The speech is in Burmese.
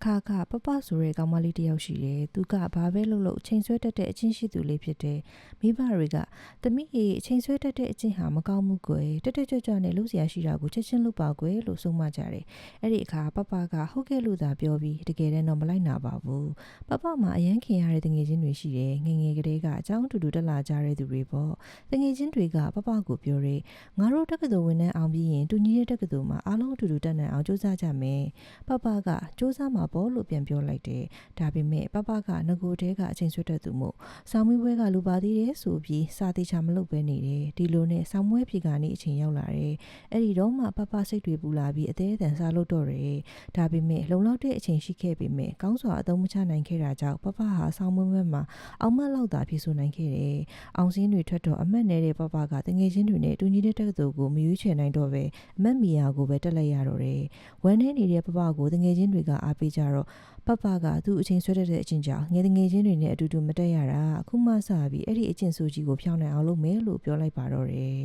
အခါခါပပဆိုတဲ့ကောင်မလေးတစ်ယောက်ရှိတယ်သူကဘာပဲလုပ်လို့ချိန်ဆွဲတတ်တဲ့အချင်းရှိသူလေးဖြစ်တယ်မိဘတွေကသမီးရေအချိန်ဆွဲတတ်တဲ့အချင်းဟာမကောင်းဘူးကွယ်တက်တက်ကြွကြွနဲ့လုပ်စရာရှိတာကိုချက်ချင်းလုပ်ပါကွယ်လို့ဆုံးမကြတယ်အဲ့ဒီအခါပပကဟုတ်ကဲ့လို့သာပြောပြီးတကယ်တမ်းတော့မလိုက်နာပါဘူးပပမှာအရန်ခင်ရတဲ့တငယ်ချင်းတွေရှိတယ်ငငယ်ကလေးကအကြောင်းတူတူတက်လာကြတဲ့သူတွေပေါ့တငယ်ချင်းတွေကပပကိုပြောတယ်ငါတို့တက္ကသိုလ်ဝင်နှန်းအောင်ပြီးရင်တူညီတဲ့တက္ကသိုလ်မှာအားလုံးအတူတူတက်နိုင်အောင်စူးစမ်းကြမယ်ပပကစူးစမ်းမှာပေါ့လို့ပြန်ပြောလိုက်တယ်ဒါပေမဲ့ပပကငကိုတဲကအချိန်ဆွတ်တဲ့သူမို့ဆောင်းမွေးပွဲကလူပါသေးတယ်ဆိုပြီးစာတေချာမလုပ်ပဲနေတယ်ဒီလိုနဲ့ဆောင်းမွေးဖြေကနေအချိန်ရောက်လာတယ်အဲ့ဒီတော့မှပပစိတ်တွေပူလာပြီးအသေးအတန်စားလို့တော့တယ်ဒါပေမဲ့လုံလောက်တဲ့အချိန်ရှိခဲ့ပေမဲ့ကောင်းစွာအသုံးမချနိုင်ခဲ့တာကြောင့်ပပဟာဆောင်းမွေးပွဲမှာအောင်မလောက်သာဖြေဆိုနိုင်ခဲ့တယ်အောင်စင်းတွေထွက်တော့အမတ်နေတဲ့ပပကတငယ်ချင်းတွေနဲ့တူညီတဲ့တက္ကသိုလ်ကိုမရွေးချယ်နိုင်တော့ပဲအမတ်မီယာကိုပဲတက်လိုက်ရတော့တယ်ဝမ်းထဲနေတဲ့ပပကိုတငယ်ချင်းတွေကအားပေးကြတော့ပပကသူ့အချိန်ဆွဲတတ်တဲ့အချင်းကြောင့်ငယ်ငယ်ချင်းတွေနဲ့အတူတူမတက်ရတာအခုမှစပြီးအဲ့ဒီအချင်းဆိုကြီးကိုဖျောင်းနိုင်အောင်လုပ်မယ်လို့ပြောလိုက်ပါတော့တယ်